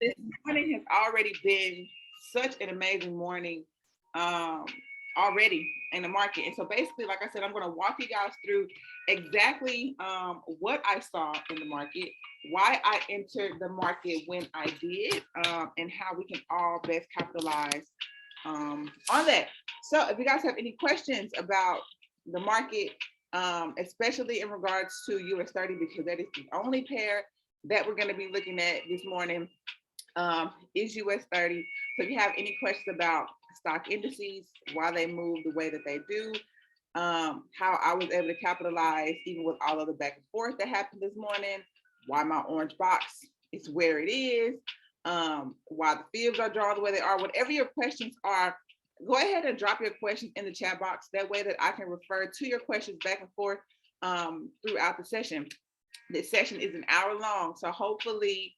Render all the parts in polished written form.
This morning has already been such an amazing morning um, already in the market. And so basically, like I said, I'm going to walk you guys through exactly what I saw in the market, why I entered the market when I did, and how we can all best capitalize on that. So if you guys have any questions about the market, especially in regards to US30, because that is the only pair that we're going to be looking at this morning, is US30. So if you have any questions about stock indices, why they move the way that they do, how I was able to capitalize even with all of the back and forth that happened this morning, why my orange box is where it is, why the fibs are drawn the way they are, whatever your questions are, go ahead and drop your questions in the chat box. That way that I can refer to your questions back and forth throughout the session. This session is an hour long, so hopefully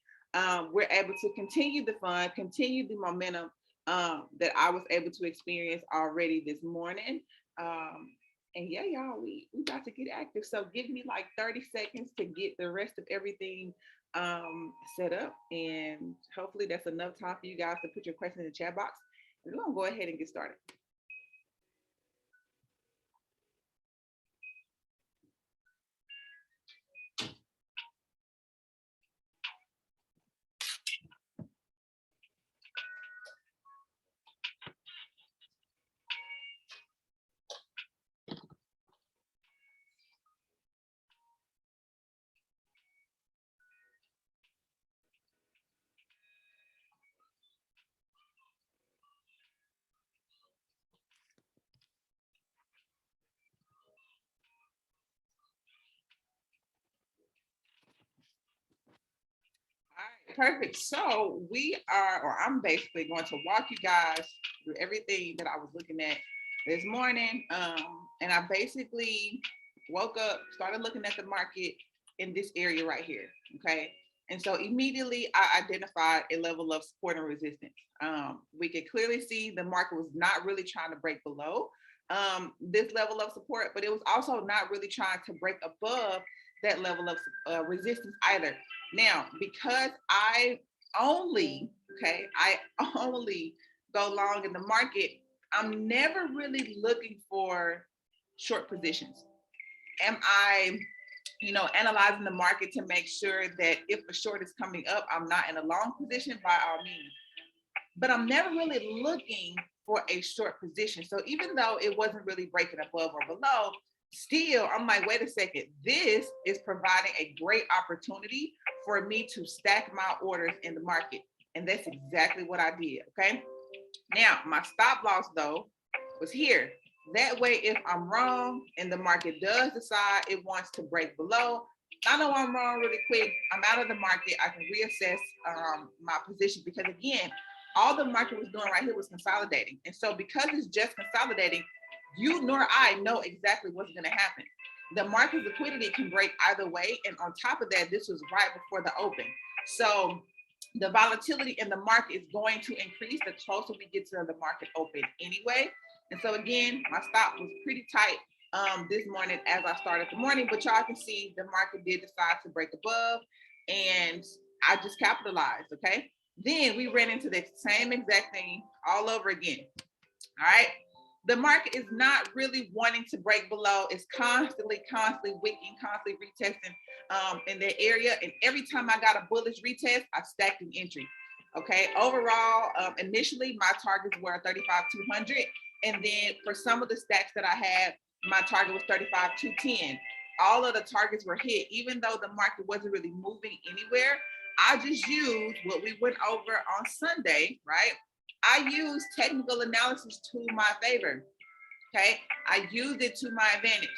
we're able to continue the fun, continue the momentum that I was able to experience already this morning. And yeah, y'all, we got to get active. So give me like 30 seconds to get the rest of everything set up. And hopefully that's enough time for you guys to put your questions in the chat box. And we're gonna go ahead and get started. All right, perfect. So we are, or I'm basically going to walk you guys through everything that I was looking at this morning. And I basically woke up, started looking at the market in this area right here. Okay. And so immediately I identified a level of support and resistance. We could clearly see the market was not really trying to break below this level of support, but it was also not really trying to break above that level of resistance either. Now, because I only go long in the market, I'm never really looking for short positions. Am I, analyzing the market to make sure that if a short is coming up, I'm not in a long position? By all means. But I'm never really looking for a short position. So even though it wasn't really breaking above or below, still I'm like, wait a second, this is providing a great opportunity for me to stack my orders in the market. And that's exactly what I did. Okay. Now my stop loss though was here. That way, if I'm wrong and the market does decide it wants to break below, I know I'm wrong really quick. I'm out of the market. I can reassess my position, because again, all the market was doing right here was consolidating. And so because it's just consolidating, you nor I know exactly what's going to happen. The market liquidity can break either way. And on top of that, this was right before the open. So the volatility in the market is going to increase the closer we get to the market open anyway. And so again, my stop was pretty tight this morning as I started the morning, but y'all can see the market did decide to break above and I just capitalized, okay? Then we ran into the same exact thing all over again, all right? The market is not really wanting to break below. It's constantly wicking, constantly retesting in that area. And every time I got a bullish retest, I stacked an entry. Okay, overall, initially my targets were 35,200. And then for some of the stacks that I had, my target was 35,210. All of the targets were hit, even though the market wasn't really moving anywhere. I just used what we went over on Sunday, right? I used technical analysis to my favor. Okay, I used it to my advantage.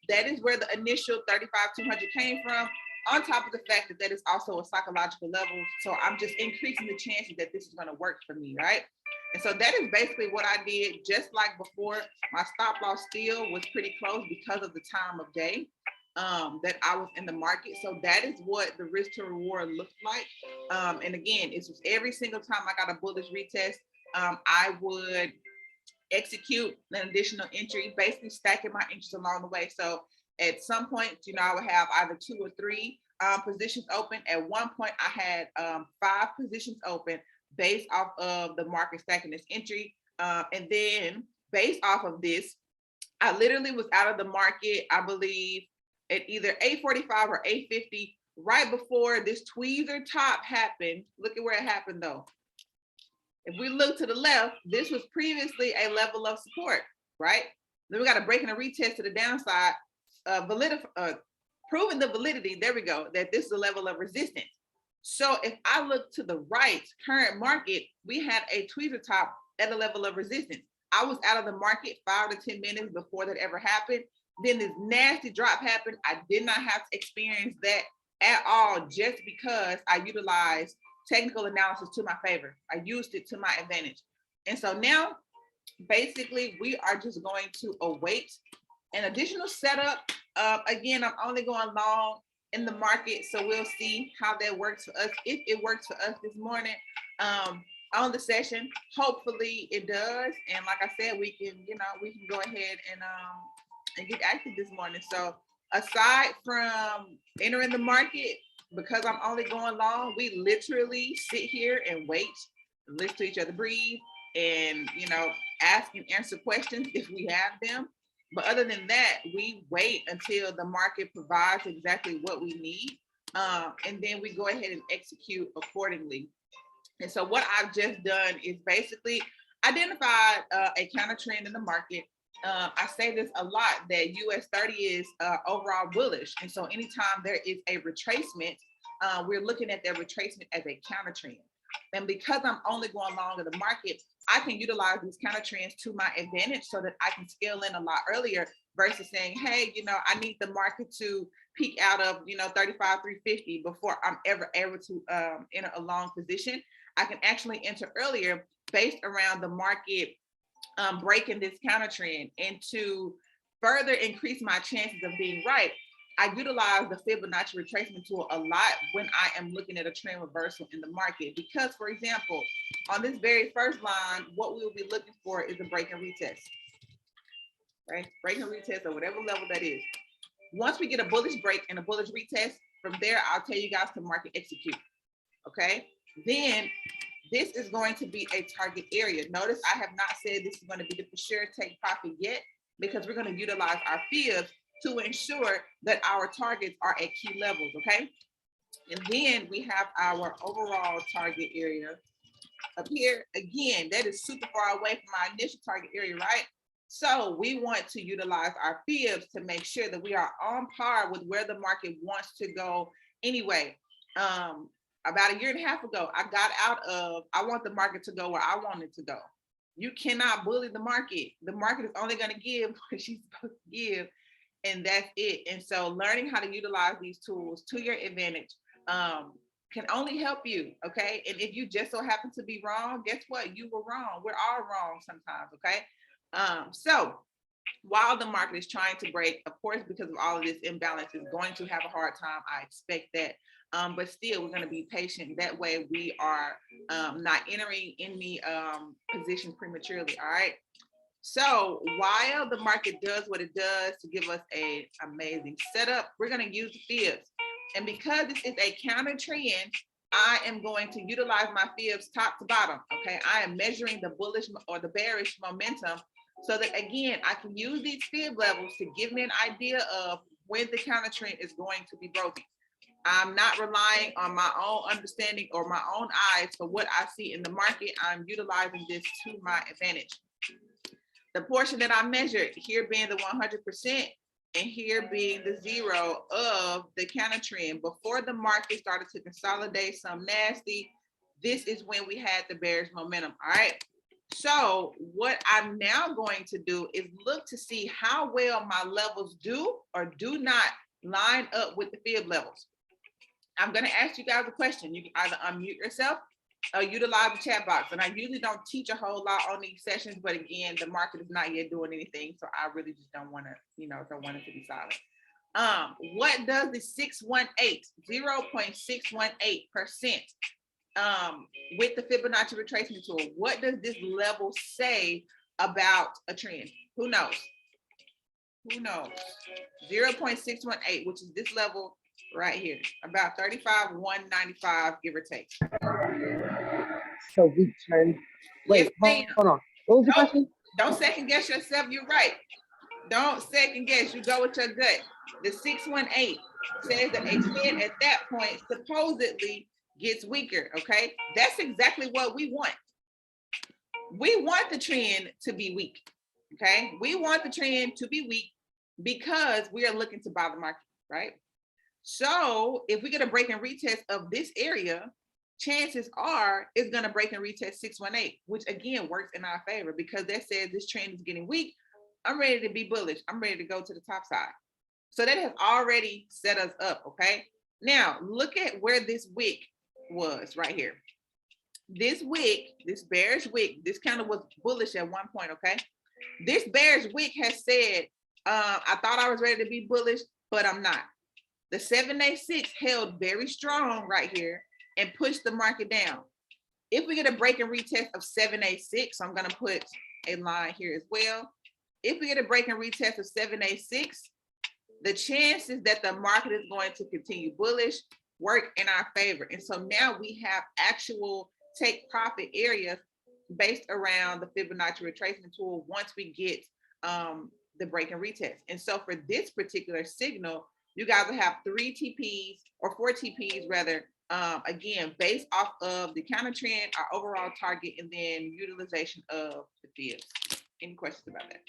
That is where the initial 35,200 came from, on top of the fact that that is also a psychological level. So I'm just increasing the chances that this is going to work for me, right? And so that is basically what I did. Just like before, my stop loss still was pretty close because of the time of day that I was in the market. So that is what the risk to reward looked like. And again, it's just every single time I got a bullish retest, I would execute an additional entry, basically stacking my entries along the way. So at some point, I would have either 2 or 3 positions open. At one point, I had 5 positions open based off of the market stacking this entry. And then based off of this, I literally was out of the market, I believe, at either 8:45 or 8:50, right before this tweezer top happened. Look at where it happened though. If we look to the left, this was previously a level of support, right? Then we got a break and a retest to the downside, proving the validity, there we go, that this is a level of resistance. So if I look to the right, current market, we had a tweezer top at a level of resistance. I was out of the market 5 to 10 minutes before that ever happened. Then this nasty drop happened. I did not have to experience that at all, just because I utilized technical analysis to my favor. I used it to my advantage. And so now, basically, we are just going to await an additional setup. Again, I'm only going long in the market, so we'll see how that works for us. If it works for us this morning on the session, hopefully it does. And like I said, we can go ahead and get active this morning. So aside from entering the market, because I'm only going long, we literally sit here and wait, listen to each other breathe, and ask and answer questions if we have them. But other than that, we wait until the market provides exactly what we need, and then we go ahead and execute accordingly. And so what I've just done is basically identified a counter trend in the market. I say this a lot, that US30 is overall bullish. And so anytime there is a retracement, we're looking at that retracement as a counter trend. And because I'm only going long in the market, I can utilize these counter trends to my advantage so that I can scale in a lot earlier versus saying, hey, I need the market to peak out of 35,350 before I'm ever able to enter a long position. I can actually enter earlier based around the market breaking this counter trend. And to further increase my chances of being right, I utilize the Fibonacci retracement tool a lot when I am looking at a trend reversal in the market. Because, for example, on this very first line, what we will be looking for is a break and retest, right? Break and retest or whatever level that is. Once we get a bullish break and a bullish retest, from there, I'll tell you guys to market execute, okay? Then this is going to be a target area. Notice I have not said this is going to be the for sure take profit yet, because we're going to utilize our fibs to ensure that our targets are at key levels, okay? And then we have our overall target area up here. Again, that is super far away from our initial target area, right? So we want to utilize our fibs to make sure that we are on par with where the market wants to go anyway. About a year and a half ago, I got out of, I want the market to go where I want it to go. You cannot bully the market. The market is only going to give what she's supposed to give, and that's it. And so learning how to utilize these tools to your advantage can only help you, okay? And if you just so happen to be wrong, guess what? You were wrong. We're all wrong sometimes, okay? So while the market is trying to break, of course, because of all of this imbalance, is going to have a hard time. I expect that. But still, we're going to be patient. That way we are not entering any positions prematurely, all right? So while the market does what it does to give us an amazing setup, we're going to use the fibs. And because this is a counter trend, I am going to utilize my fibs top to bottom, okay? I am measuring the bullish or the bearish momentum so that, again, I can use these fib levels to give me an idea of when the counter trend is going to be broken. I'm not relying on my own understanding or my own eyes for what I see in the market. I'm utilizing this to my advantage. The portion that I measured, here being the 100% and here being the 0 of the counter trend, before the market started to consolidate some nasty, this is when we had the bearish momentum, all right? So what I'm now going to do is look to see how well my levels do or do not line up with the fib levels. I'm going to ask you guys a question. You can either unmute yourself or utilize the chat box. And I usually don't teach a whole lot on these sessions, but again, the market is not yet doing anything. So I really just don't want to, don't want it to be silent. What does the 618, 0.618% with the Fibonacci retracement tool, what does this level say about a trend? Who knows? Who knows? 0.618, which is this level right here, about 35, 195, give or take. So we turn. Yes, Wait, ma'am. hold on. What was the Nope. question? Don't second guess yourself. You're right. Don't second guess. You go with your gut. The 618 says that a trend at that point supposedly gets weaker. Okay, that's exactly what we want. We want the trend to be weak. Okay, we want the trend to be weak because we are looking to buy the market, right? So if we get a break and retest of this area, chances are it's going to break and retest 618, which again works in our favor because that says this trend is getting weak. I'm ready to be bullish. I'm ready to go to the top side. So that has already set us up, okay? Now, look at where this wick was right here. This wick, this bearish wick, this kind of was bullish at one point, okay? This bearish wick has said, I thought I was ready to be bullish, but I'm not. The 786 held very strong right here and pushed the market down. If we get a break and retest of 786, so I'm going to put a line here as well. If we get a break and retest of 786, the chances that the market is going to continue bullish work in our favor. And so now we have actual take profit areas based around the Fibonacci retracement tool once we get the break and retest. And so for this particular signal, you guys will have 3 TPs or 4 TPs rather, again, based off of the counter trend, our overall target, and then utilization of the fibs. Any questions about that?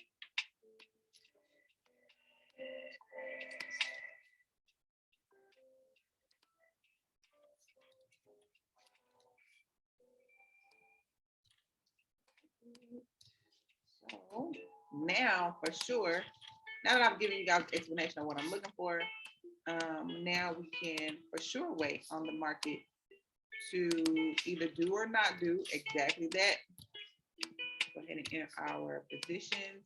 So now for sure, now that I've given you guys an explanation of what I'm looking for, now we can for sure wait on the market to either do or not do exactly that. Go ahead and enter our positions.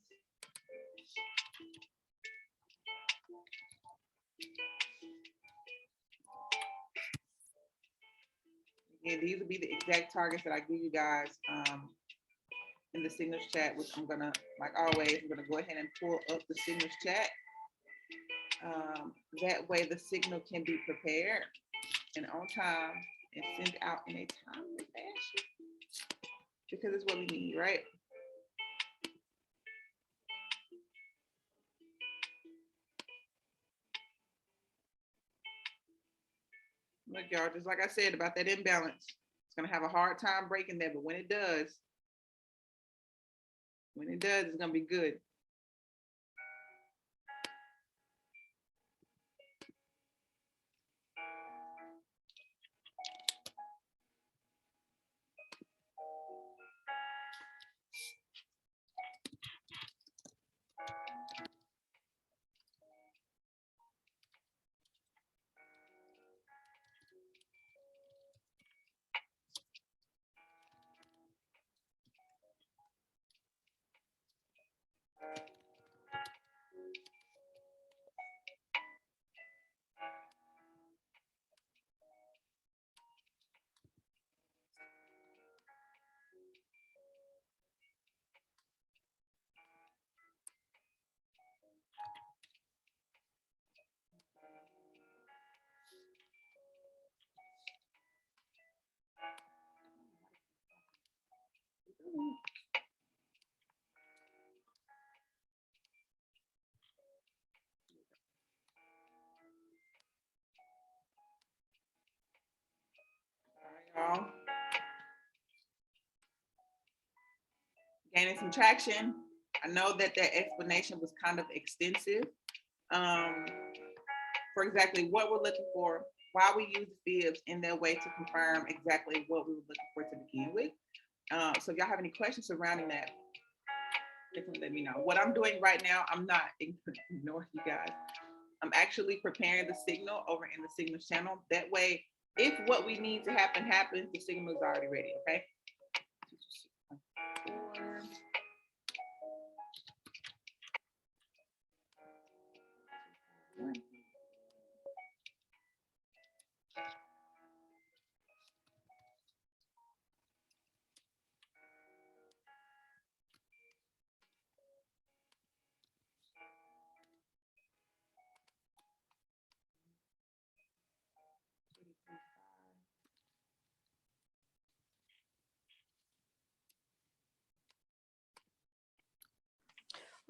And these will be the exact targets that I give you guys in the signals chat, which I'm gonna, like always, I'm gonna go ahead and pull up the signals chat. That way the signal can be prepared and on time and sent out in a timely fashion because it's what we need, right? Look, y'all, just like I said about that imbalance, it's gonna have a hard time breaking that, but when it does, it's gonna be good. All right, y'all. Gaining some traction. I know that that explanation was kind of extensive for exactly what we're looking for, why we use the fibs in that way to confirm exactly what we were looking for to begin with. So if y'all have any questions surrounding that, definitely let me know. What I'm doing right now, I'm not ignoring you guys. I'm actually preparing the signal over in the signals channel. That way, if what we need to happen happens, the signal is already ready, okay?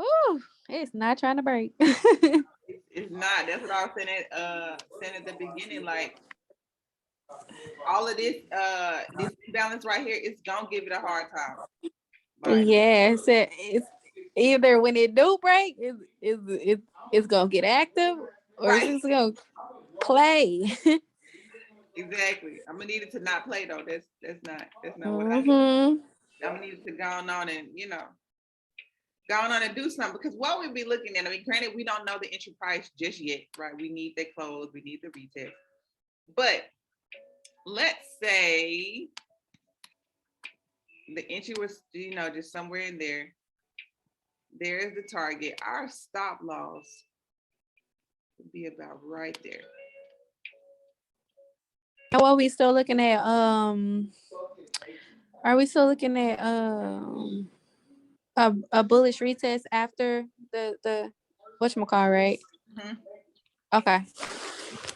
Ooh, it's not trying to break. It's not. That's what I was saying at the beginning. Like all of this imbalance right here is gonna give it a hard time. Like Yes, it's either when it do break, it's gonna get active, or it's right, just gonna play. exactly. I'm gonna need it to not play though. That's not what I need. Mm-hmm. I'm gonna need it to go on and go on and do something because what we be looking at. I mean, granted, we don't know the entry price just yet, right? We need the clothes, we need the retail, but let's say the entry was just somewhere in there. There's the target. Our stop loss would be about right there. And what we still looking at? Are we still looking at a bullish retest after the whatchamacallit, right? Mhm. Okay,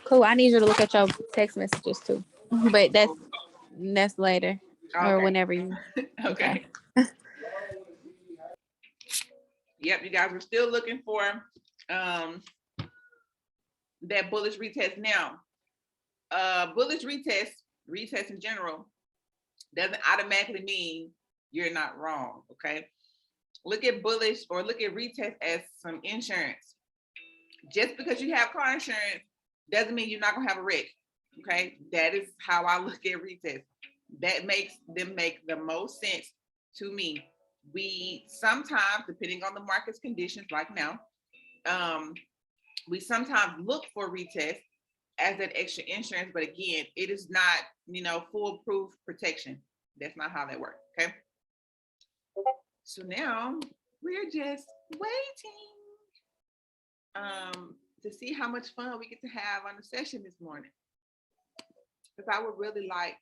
cool. I need you to look at your text messages too, but that's later or Okay. whenever you. Okay. Okay. Yep, you guys are still looking for that bullish retest now. Bullish retest in general doesn't automatically mean you're not wrong. Okay. Look at bullish or look at retest as some insurance. Just because you have car insurance doesn't mean you're not gonna have a wreck. Okay. That is how I look at retest. That makes them make the most sense to me. We sometimes, depending on the market's conditions, like now, we sometimes look for retest as that extra insurance, but again, it is not, foolproof protection. That's not how that works. Okay. So now we're just waiting to see how much fun we get to have on the session this morning. Because I would really like,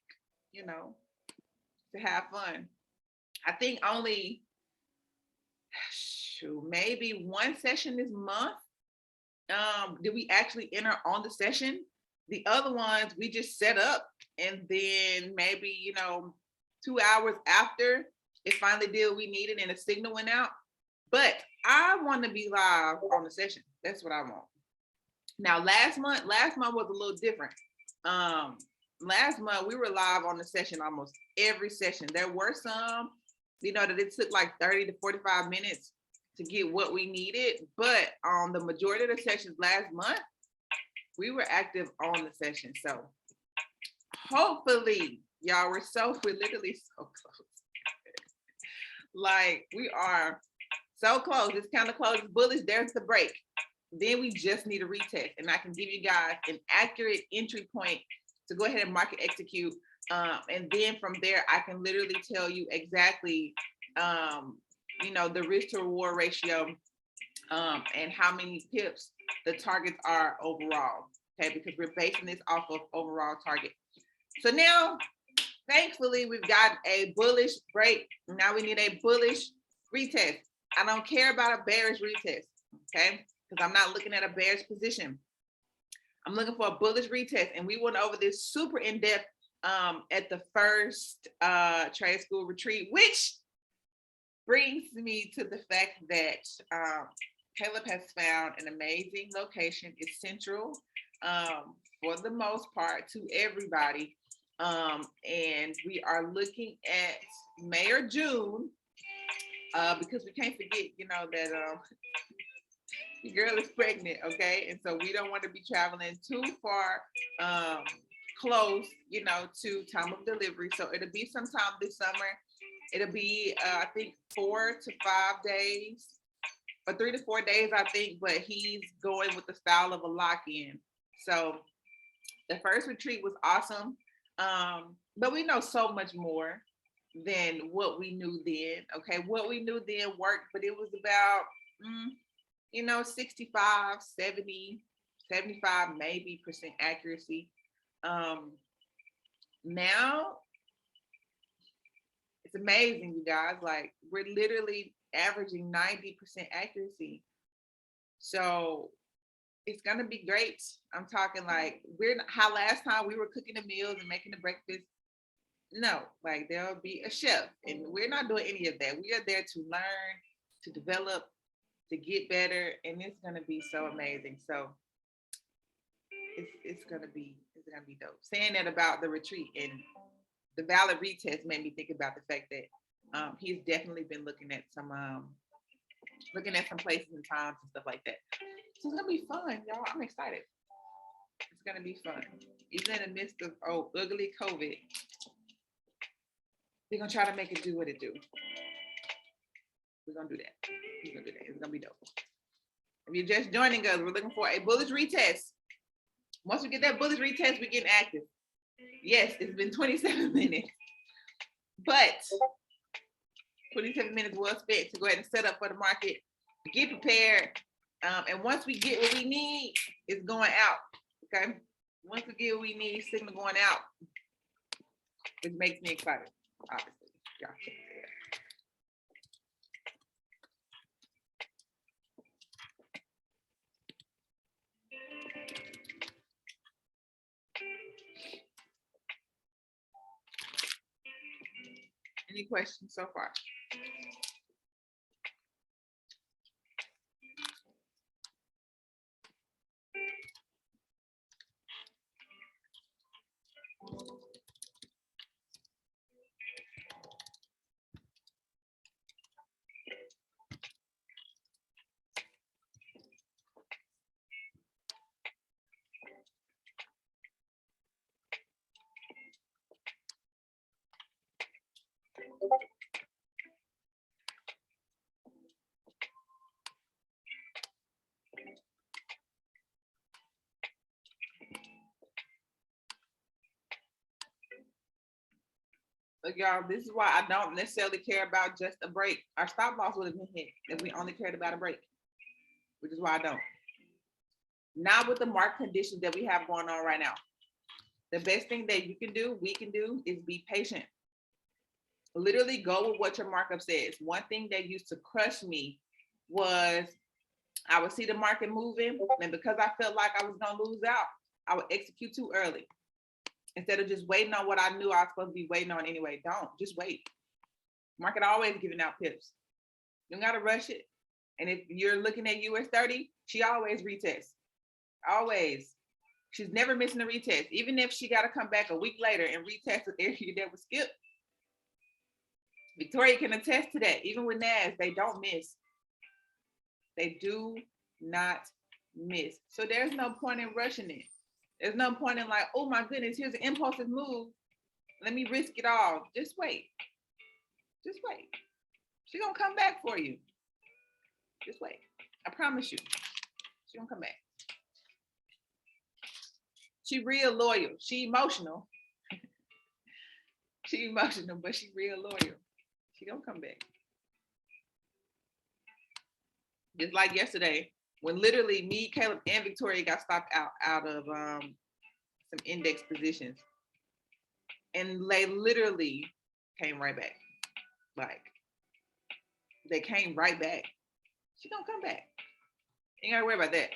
to have fun. I think only maybe one session this month did we actually enter on the session. The other ones we just set up and then maybe 2 hours after it finally did what we needed and the signal went out. But I want to be live on the session. That's what I want. Now last month was a little different. Last month we were live on the session almost every session. There were some that it took like 30 to 45 minutes to get what we needed, but on the majority of the sessions last month we were active on the session. So hopefully y'all, we're literally so close. Like we are so close. It's kind of close. Bullish, there's the break. Then we just need a retest, and I can give you guys an accurate entry point to go ahead and market execute. And then from there, I can literally tell you exactly, the risk to reward ratio, and how many pips the targets are overall. Okay, because we're basing this off of overall target. So now, thankfully, we've got a bullish break. Now we need a bullish retest. I don't care about a bearish retest, okay? Because I'm not looking at a bearish position. I'm looking for a bullish retest. And we went over this super in-depth at the first trade school retreat, which brings me to the fact that Caleb has found an amazing location. It's central for the most part to everybody. And we are looking at May or June because we can't forget, that the girl is pregnant, okay? And so we don't want to be traveling too far close, to time of delivery. So it'll be sometime this summer. It'll be, I think, 4 to 5 days or 3 to 4 days, I think, but he's going with the style of a lock-in. So the first retreat was awesome. But we know so much more than what we knew then. Okay, what we knew then worked, but it was about 65, 70, 75 maybe percent accuracy. Now it's amazing, you guys. Like we're literally averaging 90% accuracy. So it's gonna be great. I'm talking like how last time we were cooking the meals and making the breakfast. No, like there'll be a chef, and we're not doing any of that. We are there to learn, to develop, to get better, and it's gonna be so amazing. So it's gonna be dope. Saying that about the retreat and the valid retest made me think about the fact that he's definitely been looking at some places and times and stuff like that. So it's gonna be fun, y'all. I'm excited. It's gonna be fun. Even in the midst of ugly COVID, we're gonna try to make it do what it do. We're gonna do that. We're gonna do that. It's gonna be dope. If you're just joining us, we're looking for a bullish retest. Once we get that bullish retest, we're getting active. Yes, it's been 27 minutes, but 27 minutes was spent to go ahead and set up for the market, get prepared, and once we get what we need, it's going out. Okay, once we get what we need, signal going out, it makes me excited. Obviously, y'all can't say that. Any questions so far? Look, y'all, this is why I don't necessarily care about just a break. Our stop loss would have been hit if we only cared about a break, which is why I don't. Not with the market conditions that we have going on right now. The best thing that you can do, we can do, is be patient. Literally go with what your markup says. One thing that used to crush me was I would see the market moving, and because I felt like I was gonna lose out, I would execute too early. Instead of just waiting on what I knew I was supposed to be waiting on anyway. Don't, just wait. Market always giving out pips. You don't gotta rush it. And if you're looking at US30, she always retests. Always. She's never missing a retest. Even if she gotta come back a week later and retest the area that was skipped. Victoria can attest to that. Even with NAS, they don't miss. They do not miss. So there's no point in rushing it. There's no point in like, oh my goodness, here's an impulsive move. Let me risk it all. Just wait. Just wait. She's gonna come back for you. Just wait. I promise you. She's gonna come back. She real loyal. She emotional. She emotional, but she real loyal. She gonna come back. Just like yesterday, when literally me, Caleb, and Victoria got stopped out of some index positions. And they literally came right back. Like, they came right back. She gonna come back. Ain't gotta worry about that.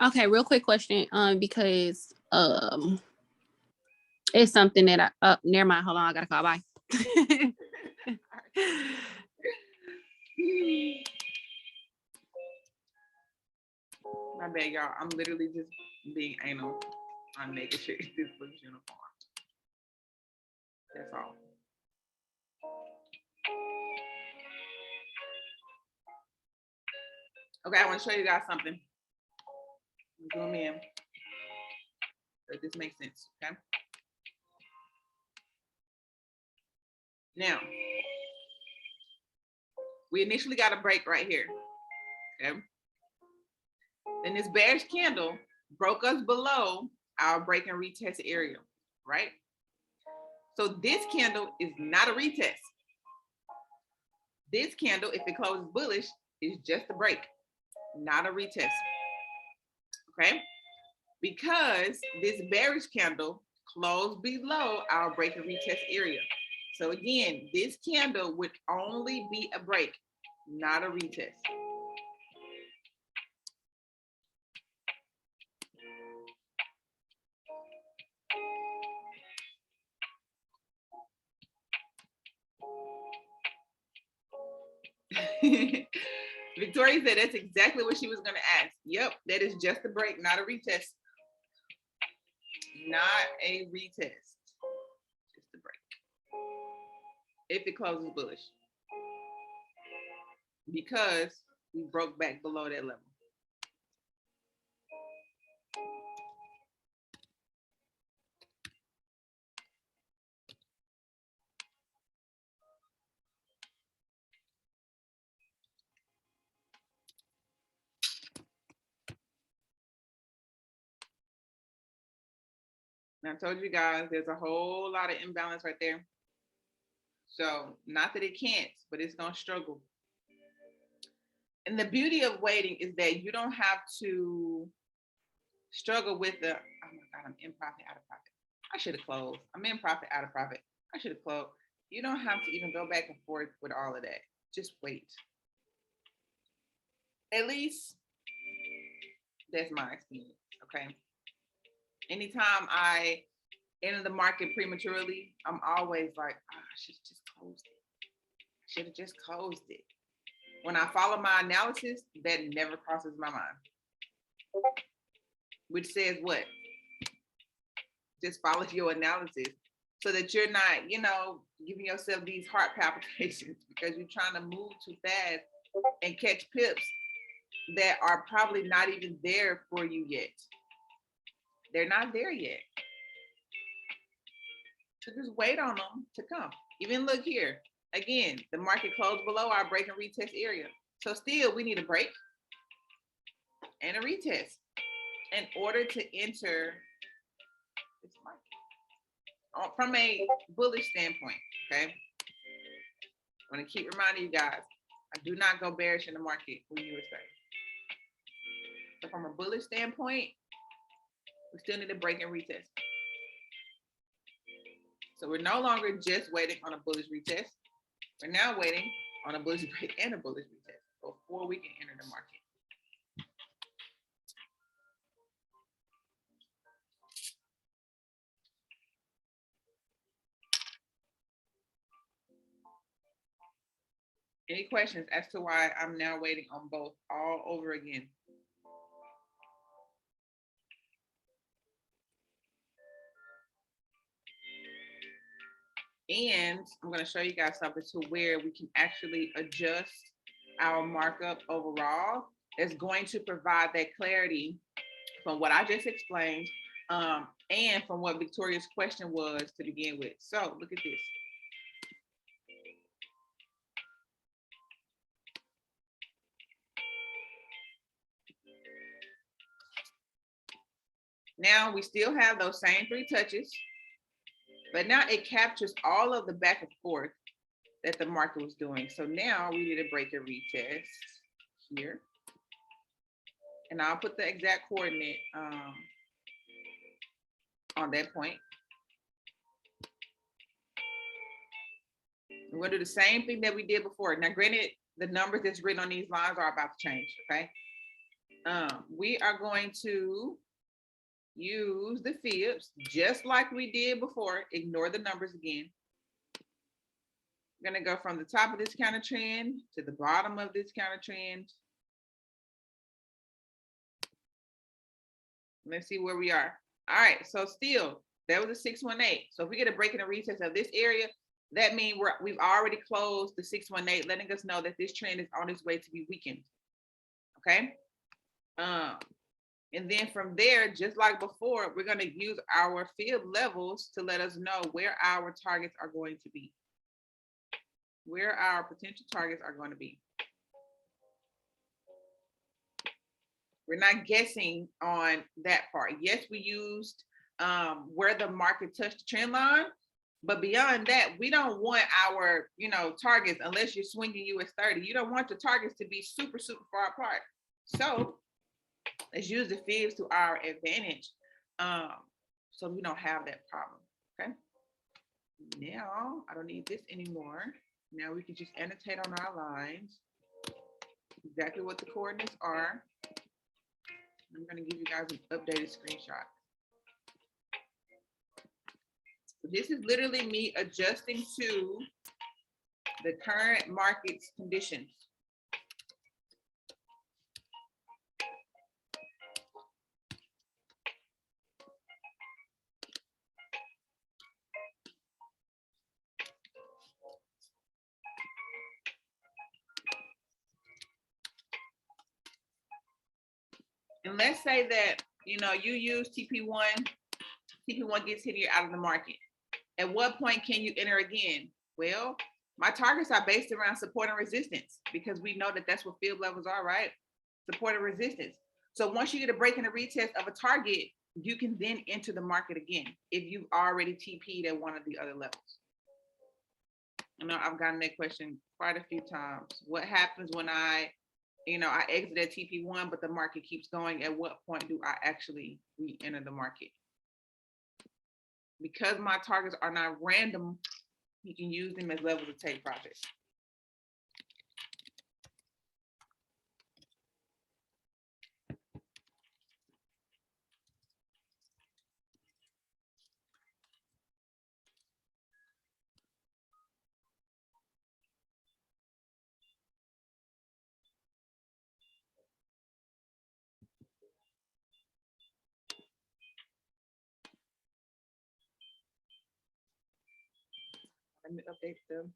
Okay, real quick question. Because it's something that I never mind. Hold on, I gotta call. Bye. My bad, y'all. I'm literally just being anal on making sure this looks uniform. That's all. Okay, I want to show you guys something. Zoom in. So this makes sense, okay? Now, we initially got a break right here, okay? Then this bearish candle broke us below our break and retest area, right? So this candle is not a retest. This candle, if it closes bullish, is just a break, not a retest, okay? Because this bearish candle closed below our break and retest area. So again, this candle would only be a break, not a retest. Victoria said that's exactly what she was going to ask. Yep, that is just a break, not a retest. Not a retest, just a break. If it closes bullish, because we broke back below that level. And I told you guys there's a whole lot of imbalance right there. So not that it can't, but it's gonna struggle. And the beauty of waiting is that you don't have to struggle with the, oh my God, I'm in profit, out of profit. I should have closed. I'm in profit, out of profit. I should have closed. You don't have to even go back and forth with all of that. Just wait. At least that's my experience, okay? Anytime I enter the market prematurely, I'm always like, oh, I should have just closed it. I should have just closed it. When I follow my analysis, that never crosses my mind. Which says what? Just follow your analysis so that you're not, giving yourself these heart palpitations because you're trying to move too fast and catch pips that are probably not even there for you yet. They're not there yet. So just wait on them to come. Even look here. Again, the market closed below our break and retest area. So still, we need a break and a retest in order to enter this market from a bullish standpoint, okay? I want to keep reminding you guys, I do not go bearish in the market when US30. So from a bullish standpoint, we still need a break and retest. So we're no longer just waiting on a bullish retest. We're now waiting on a bullish break and a bullish retest before we can enter the market. Any questions as to why I'm now waiting on both all over again? And I'm going to show you guys something to where we can actually adjust our markup overall. That's going to provide that clarity from what I just explained and from what Victoria's question was to begin with. So look at this. Now we still have those same 3 touches, but now it captures all of the back and forth that the market was doing. So now we need to break and retest here. And I'll put the exact coordinate on that point. We're gonna do the same thing that we did before. Now, granted, the numbers that's written on these lines are about to change, okay? We are going to use the fibs just like we did before. Ignore the numbers again. We're going to go from the top of this counter trend to the bottom of this counter trend. Let's see where we are. All right, so still, that was a 618. So if we get a break in a retest of this area, that means we've already closed the 618, letting us know that this trend is on its way to be weakened. Okay. And then from there, just like before, we're going to use our fib levels to let us know where our targets are going to be, where our potential targets are going to be. We're not guessing on that part. Yes, we used where the market touched the trend line, but beyond that, we don't want our, targets, unless you're swinging US30, you don't want the targets to be super, super far apart. So let's use the fibs to our advantage, so we don't have that problem, okay? Now, I don't need this anymore. Now we can just annotate on our lines exactly what the coordinates are. I'm going to give you guys an updated screenshot. This is literally me adjusting to the current market's conditions. And let's say that, you use TP1 gets hit, you're out of the market. At what point can you enter again? Well, my targets are based around support and resistance, because we know that that's what field levels are, right? Support and resistance. So once you get a break in a retest of a target, you can then enter the market again if you've already TP'd at one of the other levels. I know I've gotten that question quite a few times. What happens when I exit at TP1, but the market keeps going? At what point do I actually re-enter the market? Because my targets are not random, you can use them as levels to take profits. Let me update the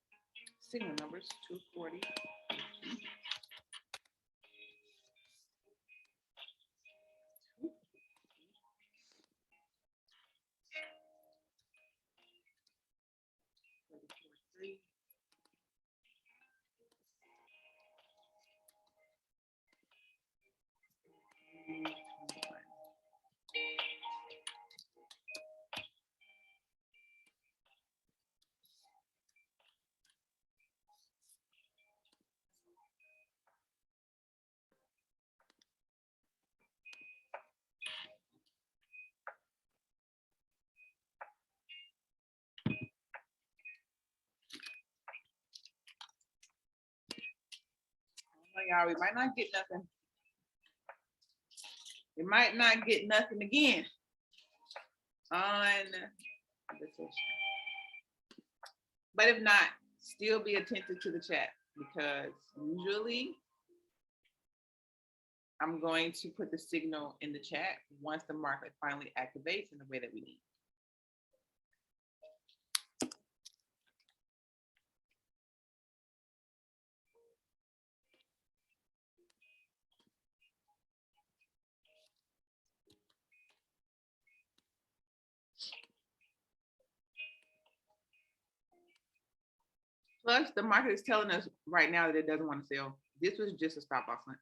signal numbers. 240. Y'all, we might not get nothing. We might not get nothing again on this session. But if not, still be attentive to the chat, because usually I'm going to put the signal in the chat once the market finally activates in the way that we need. Plus, the market is telling us right now that it doesn't want to sell. This was just a stop loss hunt.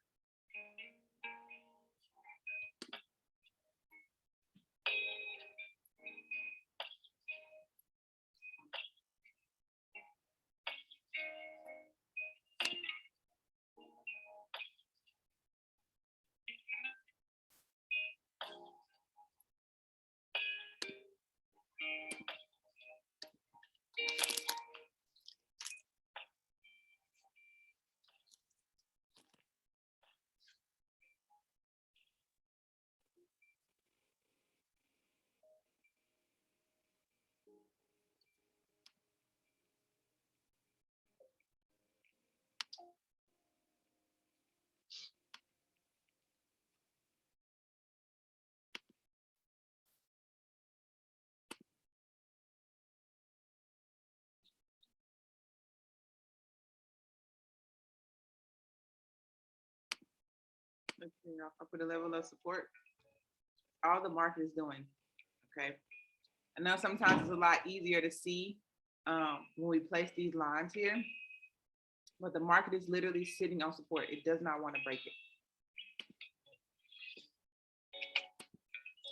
let's see, I'll put a level of support. All the market is doing. Okay. I know sometimes it's a lot easier to see when we place these lines here, but the market is literally sitting on support. It does not want to break it.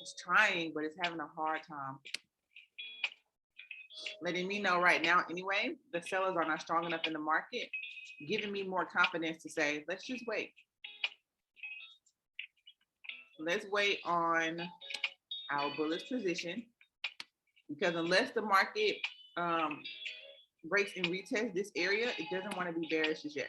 It's trying, but it's having a hard time. Letting me know right now, anyway, the sellers are not strong enough in the market, giving me more confidence to say, let's just wait. Let's wait on our bullish position, because unless the market breaks and retests this area, it doesn't want to be bearish as yet.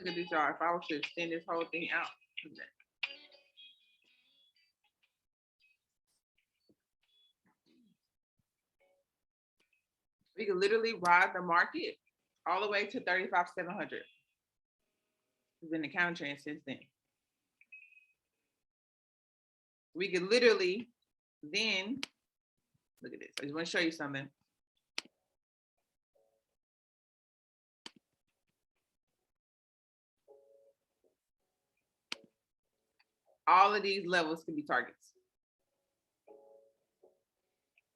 Look at this, y'all. If I was to extend this whole thing out, look at that. We could literally ride the market all the way to 35,700. It's been the counter trend since then. We could literally then, look at this. I just want to show you something. All of these levels could be targets,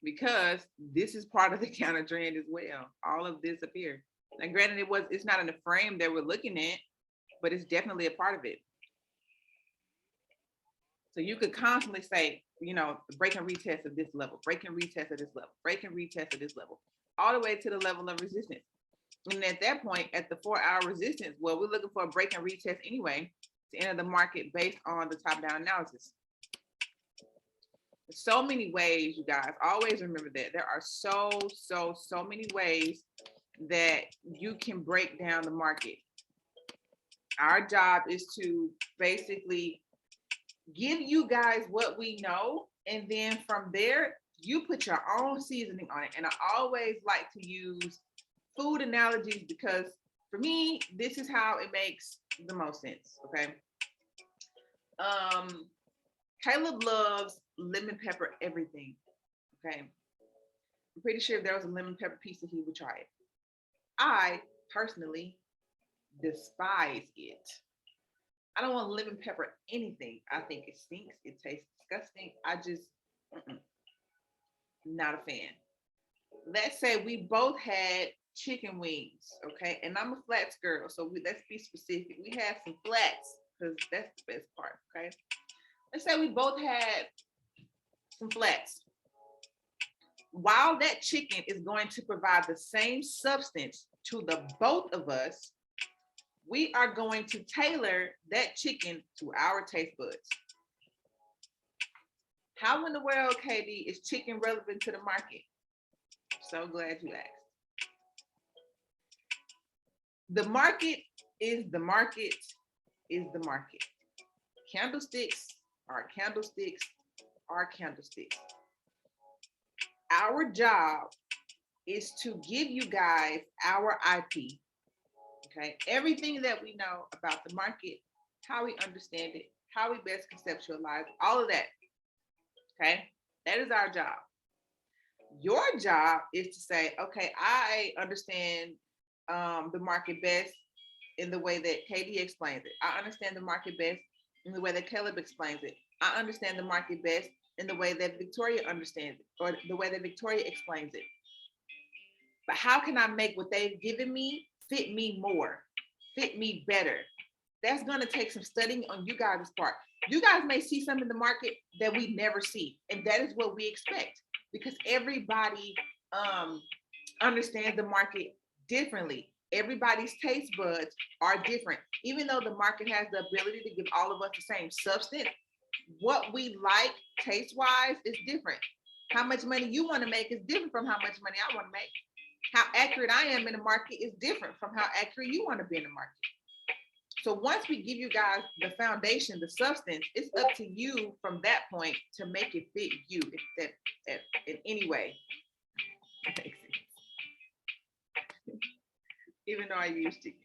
because this is part of the counter trend as well. All of this up here. Now, granted, it's not in the frame that we're looking at, but it's definitely a part of it. So you could constantly say, you know, break and retest of this level, break and retest of this level, break and retest of this level, all the way to the level of resistance. And at that point, at the 4-hour resistance, well, we're looking for a break and retest anyway to enter the market based on the top-down analysis. So many ways, you guys. Always remember that there are so many ways that you can break down the market. Our job is to basically give you guys what we know, and then from there you put your own seasoning on it. And I always like to use food analogies, because for me, this is how it makes the most sense. Okay. Caleb loves lemon pepper everything. Okay. I'm pretty sure if there was a lemon pepper pizza, he would try it. I personally despise it. I don't want lemon pepper anything. I think it stinks. It tastes disgusting. I just, not a fan. Let's say we both had chicken wings, okay? And I'm a flats girl, so let's be specific. We had some flats, because that's the best part, okay? Let's say we both had some flats. While that chicken is going to provide the same substance to the both of us, we are going to tailor that chicken to our taste buds. How in the world, KD, is chicken relevant to the market? So glad you asked. The market is the market is the market. Candlesticks are candlesticks are candlesticks. Our job is to give you guys our IP. Okay, everything that we know about the market, how we understand it, how we best conceptualize, all of that. Okay, that is our job. Your job is to say, okay, I understand the market best in the way that KD explains it. I understand the market best in the way that Caleb explains it. I understand the market best in the way that Victoria understands it, or the way that Victoria explains it. But how can I make what they've given me fit me more, fit me better? That's going to take some studying on you guys' part. You guys may see something in the market that we never see, and that is what we expect, because everybody understands the market differently. Everybody's taste buds are different. Even though the market has the ability to give all of us the same substance, what we like taste-wise is different. How much money you want to make is different from how much money I want to make. How accurate I am in the market is different from how accurate you want to be in the market. So once we give you guys the foundation, the substance, it's up to you from that point to make it fit you, if that in any way makes sense. Even though I use chicken.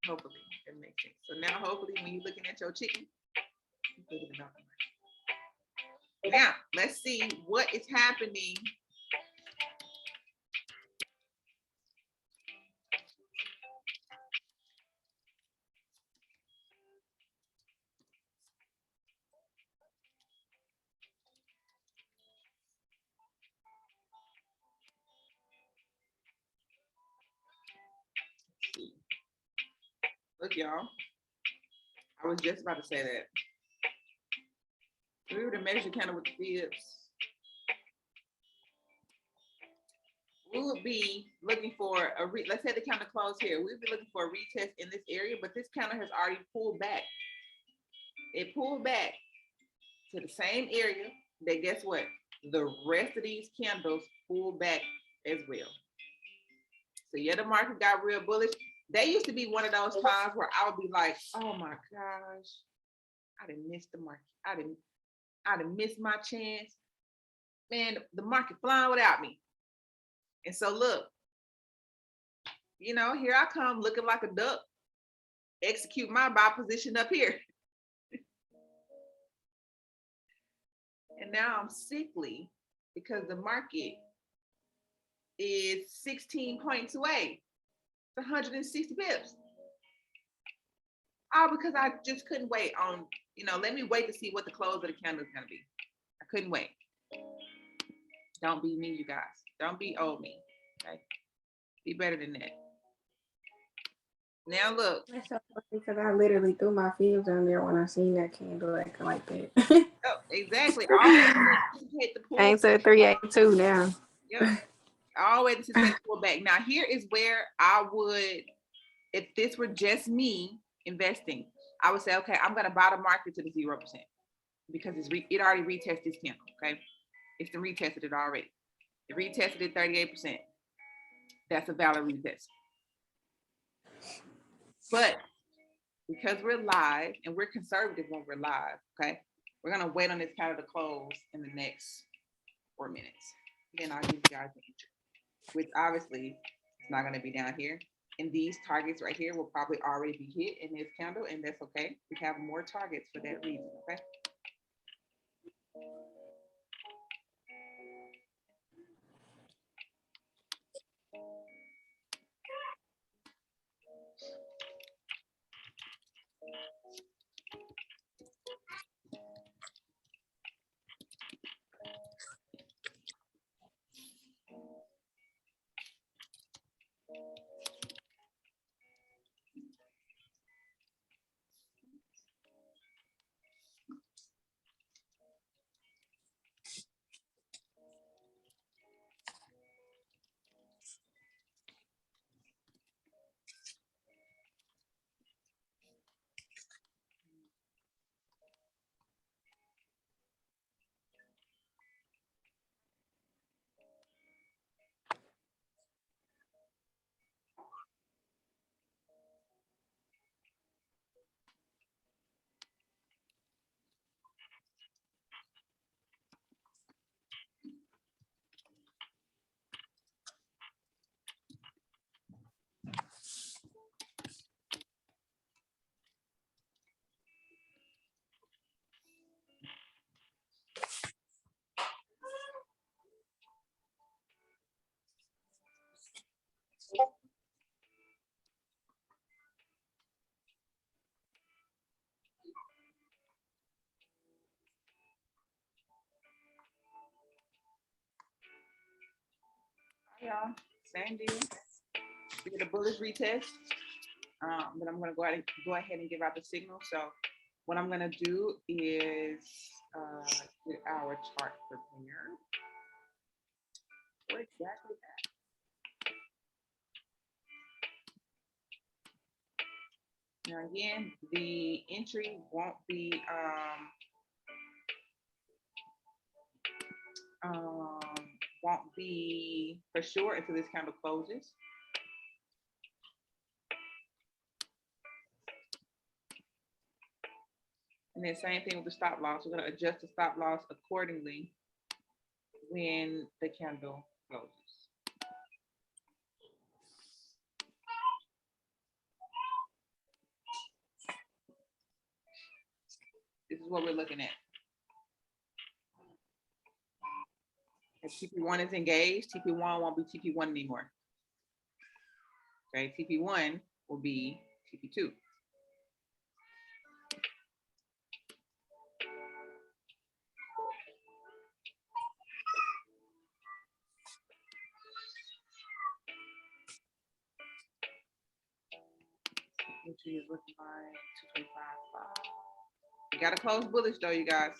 Hopefully it makes sense. So now hopefully when you're looking at your chicken, you're thinking about the market. Now let's see what is happening. Look, y'all. I was just about to say that. If we were to measure kind of with the fibs, we would be looking for a let's say the counter closed here. We'd be looking for a retest in this area, but this counter has already pulled back. It pulled back to the same area that, guess what? The rest of these candles pulled back as well. So yeah, the market got real bullish. They used to be one of those times where I would be like, oh my gosh, I didn't miss the market. I didn't miss my chance. Man, the market flying without me. And so look, you know, here I come looking like a duck, execute my buy position up here. And now I'm sickly because the market is 16 points away. It's 160 pips. All because I just couldn't wait on, you know, let me wait to see what the close of the candle is going to be. I couldn't wait. Don't be me, you guys. Don't be old me. Okay? Be better than that. Now look. That's so funny because I literally threw my fibs on there when I seen that candle acting like that. Oh, exactly. Hit the pull. I ain't said 382 now. Yep. I always anticipate pull back. Now here is where I would, if this were just me investing, I would say, okay, I'm gonna buy the market to the 0% because it already retested this candle. Okay, it's been retested it already. It retested it 38%. That's a valid retest. But because we're live and we're conservative when we're live, okay, we're gonna wait on this candle to close in the next 4 minutes. Then I'll give you guys the entry, which obviously it's not gonna be down here. And these targets right here will probably already be hit in this candle, and that's okay. We have more targets for that reason, okay? Y'all, same deal. We get a bullish retest. But I'm gonna go ahead and give out the signal. So what I'm gonna do is get our chart prepared. What exactly that? Now again, the entry won't be for sure until this candle closes. And then same thing with the stop loss. We're going to adjust the stop loss accordingly when the candle closes. This is what we're looking at. If TP1 is engaged, TP1 won't be TP1 anymore. Okay, TP1 will be TP2. Entry is looking like 225.5. You gotta close bullish though, you guys.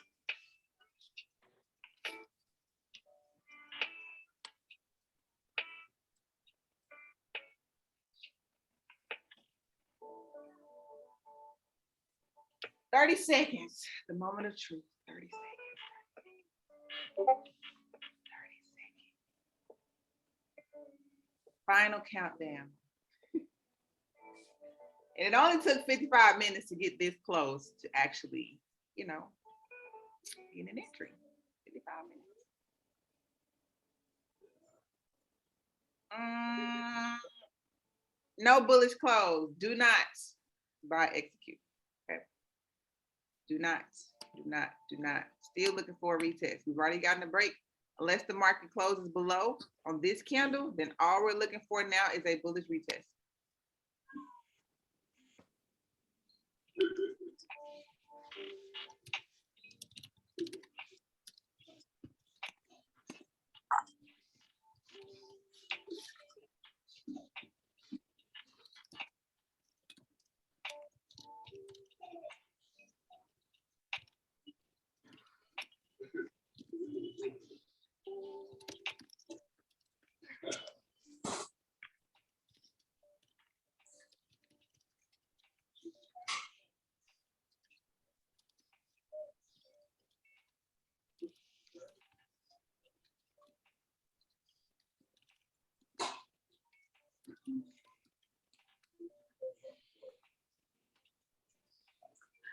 "30 seconds, the moment of truth. 30 seconds. 30 seconds. Final countdown. And it only took 55 minutes to get this close to actually, you know, get an entry. 55 minutes. No bullish close. Do not buy execute. Okay. Do not. Still looking for a retest. We've already gotten a break. Unless the market closes below on this candle, then all we're looking for now is a bullish retest.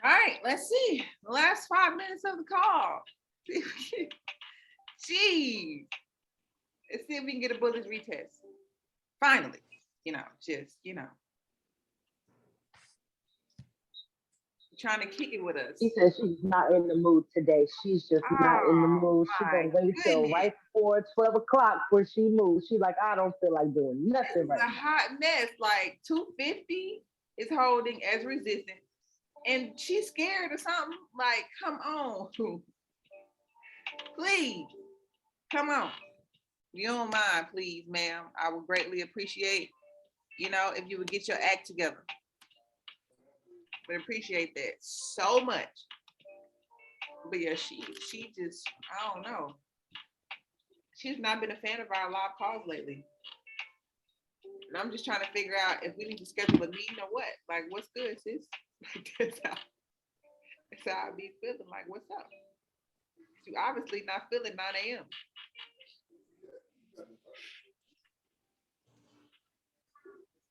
All right, let's see. The last 5 minutes of the call. Geez. Let's see if we can get a bullish retest. Finally, trying to kick it with us. She said she's not in the mood today. She's just not in the mood. She's gonna wait till right before 12 o'clock before she moves. She's like, I don't feel like doing nothing right now. It's a hot mess. Like 250 is holding as resistance. And she's scared or something. Like, come on. Please. Come on. If you don't mind, please, ma'am. I would greatly appreciate, if you would get your act together. But appreciate that so much. But yeah, she just, I don't know. She's not been a fan of our live calls lately. And I'm just trying to figure out if we need to schedule a meeting or what. Like, what's good, sis? That's how I be feeling. Like, what's up? You obviously not feeling 9 a.m.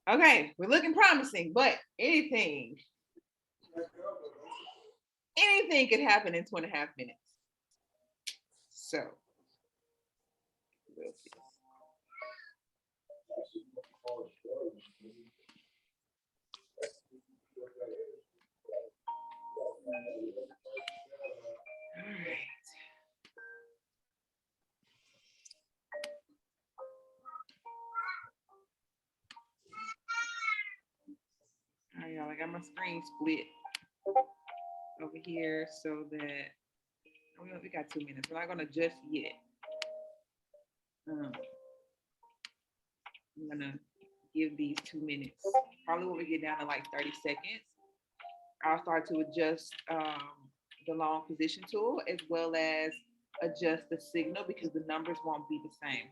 Okay, we're looking promising, but anything could happen in 2.5 minutes. So, we'll see. All right. All right, y'all, I got my screen split over here so that we got 2 minutes. We're not gonna adjust yet. I'm gonna give these 2 minutes. Probably when we get down to like 30 seconds, I'll start to adjust the long position tool as well as adjust the signal because the numbers won't be the same.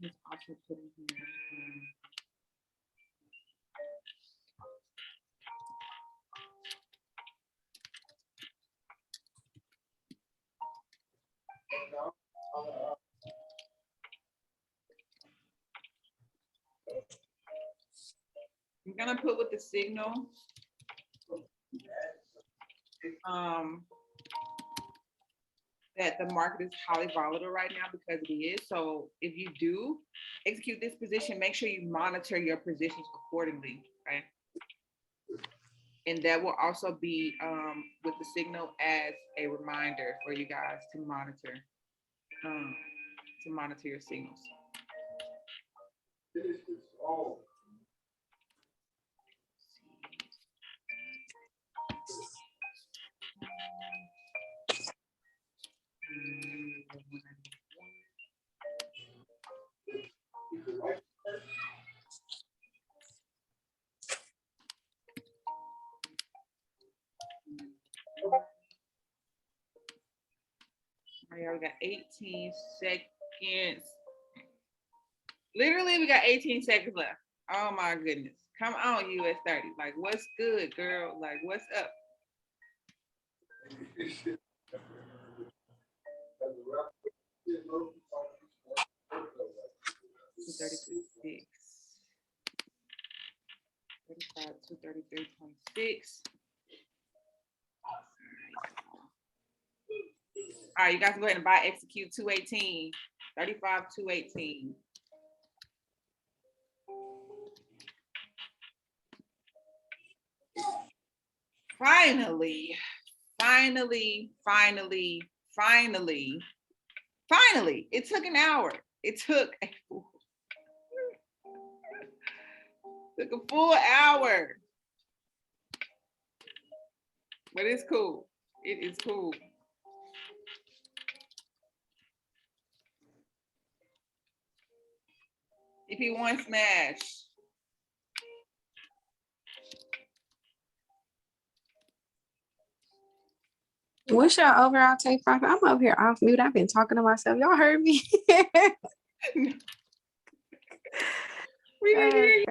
Let's also put in here. I'm gonna put with the signal. That the market is highly volatile right now because it is. So if you do execute this position, make sure you monitor your positions accordingly, right? And that will also be with the signal as a reminder for you guys to monitor your signals. All right, we got 18 seconds. Literally, we got 18 seconds left. Oh my goodness. Come on, US30. Like, what's good, girl? Like, what's up? 233.6. 35, 233.6. All right, you guys go ahead and buy, execute 218. 35, 218. Finally, it took an hour. It took a full hour. But it's cool. It is cool. CP1 smash. What's your overall take profit? I'm up here off mute. I've been talking to myself. Y'all heard me? We didn't hear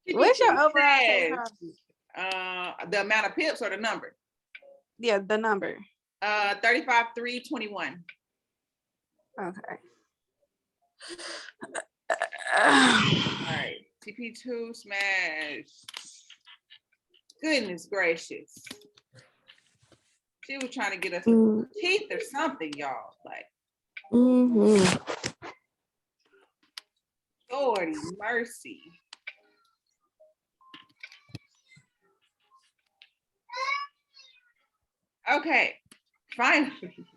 you. What's your overall take Smash. profit? The amount of pips or the number? Yeah, the number. 35,321. Okay. All right, TP2 smash. Goodness gracious. She was trying to get us teeth or something, y'all. Like, Lordy mercy. Okay, finally.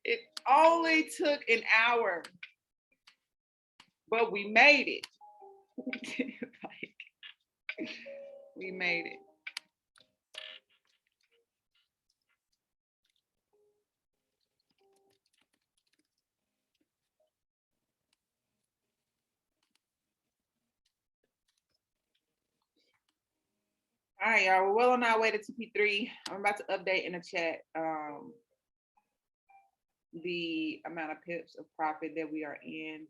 It only took an hour, but we made it. Like, we made it. All right, y'all, we're well on our way to TP3. I'm about to update in the chat the amount of pips of profit that we are in.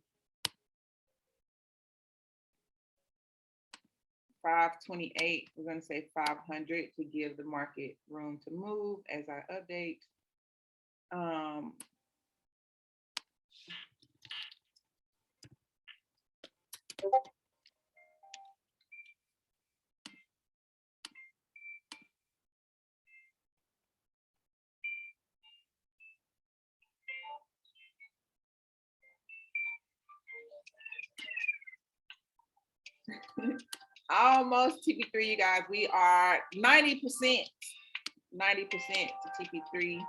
528, we're gonna say 500 to give the market room to move as I update. Almost TP3, you guys. We are 90%. 90% to TP3.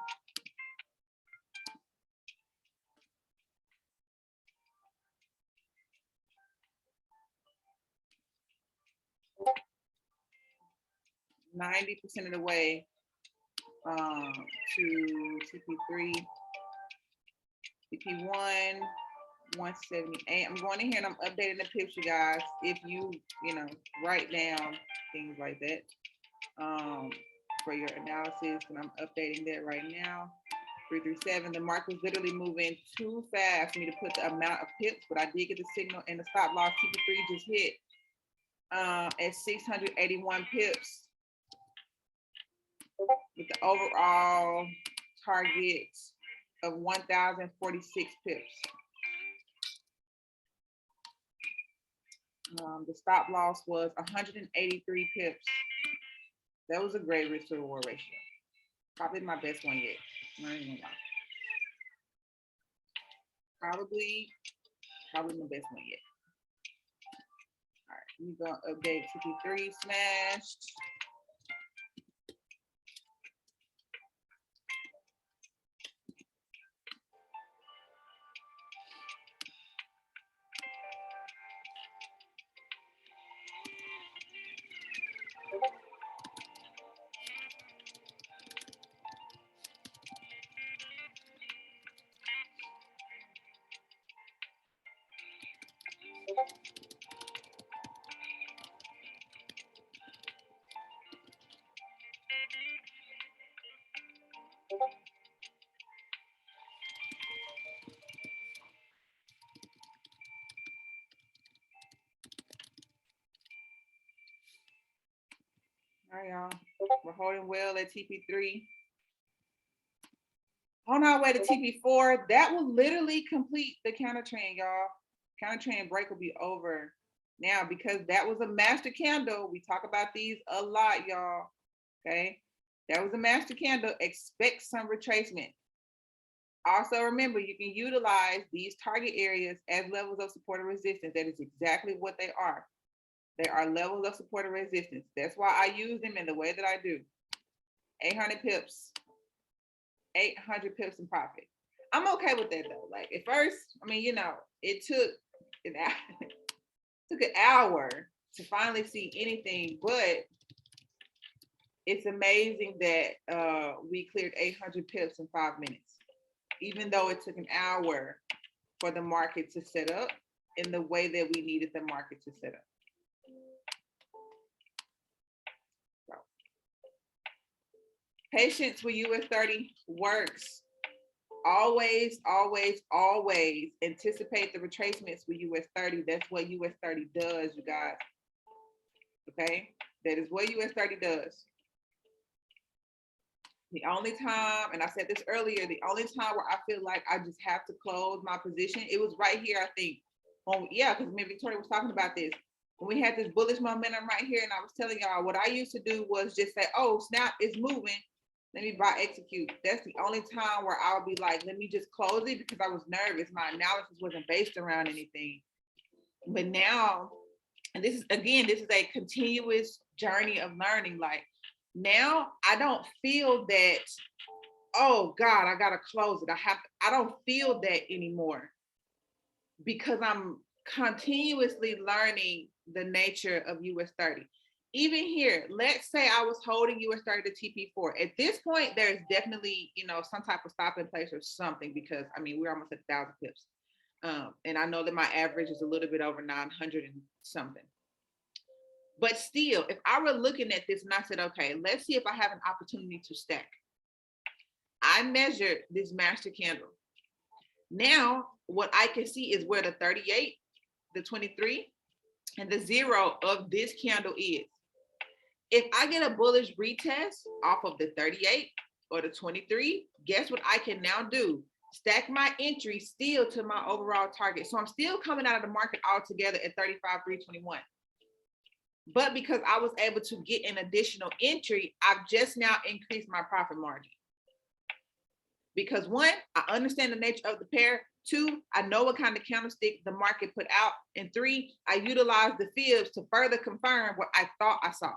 %90 of the way to TP3, TP1, 178. I'm going in here and I'm updating the pips, you guys. If you write down things like that for your analysis, and I'm updating that right now. 337. The market was literally moving too fast for me to put the amount of pips, but I did get the signal and the stop loss. TP3 just hit at 681 pips with the overall target of 1,046 pips. The stop loss was 183 pips. That was a great risk to reward ratio. Probably my best one yet. Not even gonna lie. Probably my best one yet. All right, we're gonna update TP3 smashed. All right, y'all. We're holding well at TP3. On our way to TP4, that will literally complete the counter trend, y'all. Counter trend break will be over now because that was a master candle. We talk about these a lot, y'all. Okay, that was a master candle. Expect some retracement. Also, remember, you can utilize these target areas as levels of support and resistance. That is exactly what they are. They are levels of support and resistance. That's why I use them in the way that I do. 800 pips. 800 pips in profit. I'm okay with that though. Like at first, I mean, it took an hour to finally see anything, but it's amazing that we cleared 800 pips in 5 minutes, even though it took an hour for the market to set up in the way that we needed the market to set up. So, patience with US30 works. Always, always, always anticipate the retracements with US30. That's what US30 does, you guys. Okay, that is what US30 does. The only time, and I said this earlier, the only time where I feel like I just have to close my position, it was right here, I think. Because maybe Victoria was talking about this. When we had this bullish momentum right here, and I was telling y'all what I used to do was just say, oh, snap, it's moving. Let me buy execute. That's the only time where I'll be like, let me just close it because I was nervous. My analysis wasn't based around anything. But now, and this is a continuous journey of learning. Like now I don't feel that, oh God, I gotta close it. I don't feel that anymore because I'm continuously learning the nature of US30. Even here, let's say I was holding US30 to TP4. At this point, there's definitely, some type of stop in place or something because I mean, we're almost at 1,000 pips. And I know that my average is a little bit over 900 and something. But still, if I were looking at this and I said, okay, let's see if I have an opportunity to stack. I measured this master candle. Now, what I can see is where the 38, the 23, and the 0 of this candle is. If I get a bullish retest off of the 38 or the 23, guess what I can now do? Stack my entry still to my overall target. So I'm still coming out of the market altogether at 35,321. But because I was able to get an additional entry, I've just now increased my profit margin. Because 1, I understand the nature of the pair. 2, I know what kind of candlestick the market put out. And 3, I utilize the fibs to further confirm what I thought I saw.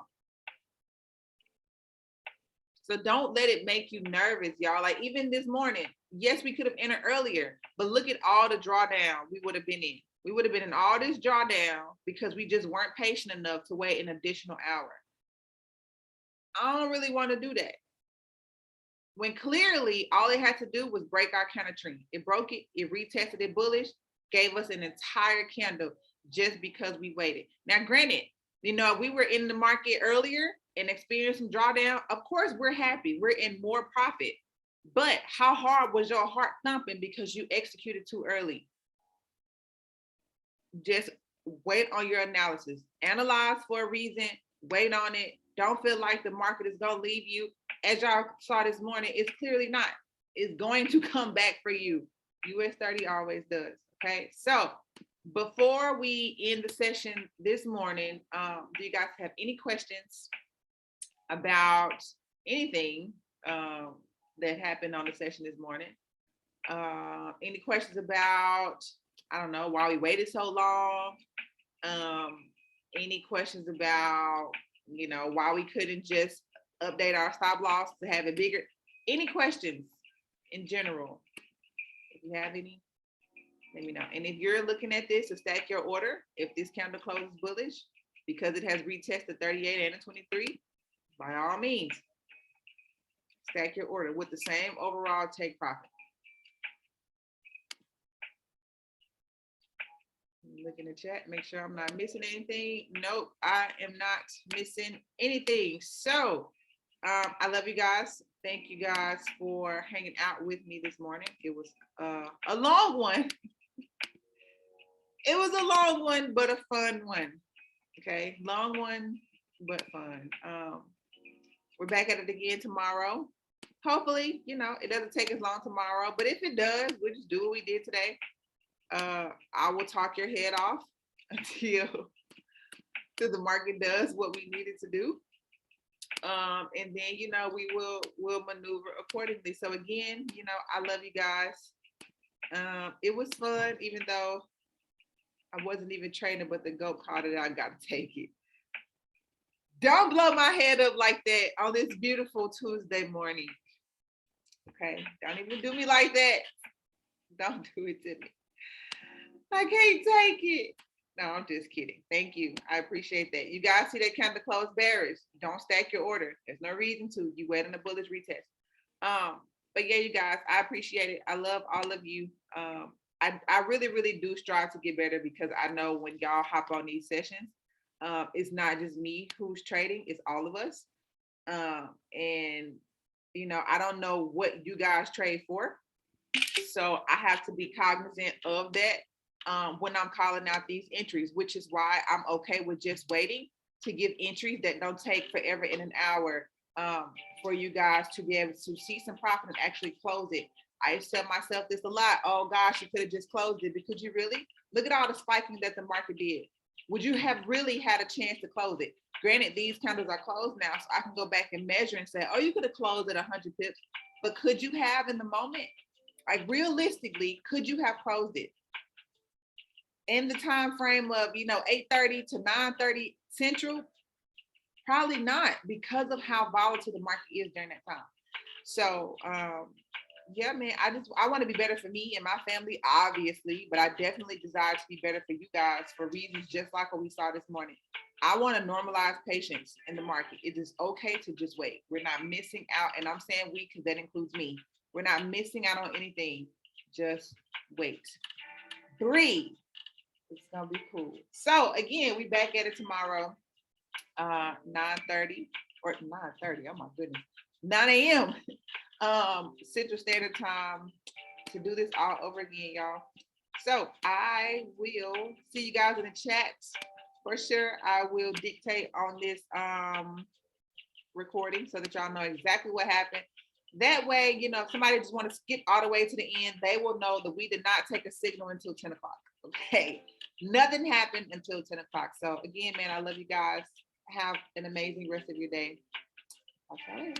So don't let it make you nervous, y'all. Like even this morning, yes, we could have entered earlier, but look at all the drawdown we would have been in. We would have been in all this drawdown because we just weren't patient enough to wait an additional hour. I don't really want to do that. When clearly all it had to do was break our counter trend. It broke it, it retested it bullish, gave us an entire candle just because we waited. Now, granted, you know, we were in the market earlier and experienced some drawdown. Of course, we're happy. We're in more profit. But how hard was your heart thumping because you executed too early? Just wait on your analysis. Analyze for a reason. Wait on it. Don't feel like the market is going to leave you. As y'all saw this morning, it's clearly not. It's going to come back for you. US30 always does. Okay. So before we end the session this morning, do you guys have any questions about anything that happened on the session this morning? Any questions about, I don't know, why we waited so long? Any questions about, you know, why we couldn't just update our stop loss to have it bigger? Any questions in general? If you have any, let me know. And if you're looking at this to stack your order, if this candle closes bullish because it has retested 38 and a 23, by all means, stack your order with the same overall take profit. Look in the chat, make sure I'm not missing anything. Nope, I am not missing anything. So I love you guys. Thank you guys for hanging out with me this morning. It was a long one. It was a long one, but a fun one. Okay, long one, but fun. We're back at it again tomorrow. Hopefully, you know, it doesn't take as long tomorrow, but if it does, we'll just do what we did today. I will talk your head off until the market does what we needed to do. And then, you know, we'll maneuver accordingly. So again, you know, I love you guys. It was fun, even though I wasn't even training, but the GOAT called it, I gotta take it. Don't blow my head up like that on this beautiful Tuesday morning. Okay, don't even do me like that. Don't do it to me. I can't take it. No, I'm just kidding. Thank you. I appreciate that. You guys see that candle close bearish. Don't stack your order. There's no reason to. You wait on the bullish retest. But yeah, you guys, I appreciate it. I love all of you. I really, really do strive to get better because I know when y'all hop on these sessions, it's not just me who's trading, it's all of us. And you know, I don't know what you guys trade for. So I have to be cognizant of that when I'm calling out these entries, which is why I'm okay with just waiting to give entries that don't take forever in an hour for you guys to be able to see some profit and actually close it. I tell myself this a lot. Oh gosh, you could have just closed it. Because you really look at all the spiking that the market did. Would you have really had a chance to close it? Granted, these candles are closed now, so I can go back and measure and say, oh, you could have closed at 100 pips. But could you have in the moment? Like realistically, could you have closed it in the time frame of, you know, 8:30 to 9:30 Central? Probably not, because of how volatile the market is during that time. So yeah, man, I want to be better for me and my family, obviously, but I definitely desire to be better for you guys for reasons just like what we saw this morning. I want to normalize patience in the market. It is okay to just wait. We're not missing out, and I'm saying we because that includes me. We're not missing out on anything. Just wait. 3. It's gonna be cool. So again, we back at it tomorrow, 9:30 or 9:30. Oh my goodness, 9 a.m. Central Standard Time to do this all over again, y'all. So I will see you guys in the chat for sure. I will dictate on this recording so that y'all know exactly what happened. That way, you know, if somebody just want to skip all the way to the end, they will know that we did not take a signal until 10 o'clock. Okay, nothing happened until 10 o'clock. So again, man, I love you guys. Have an amazing rest of your day. Okay.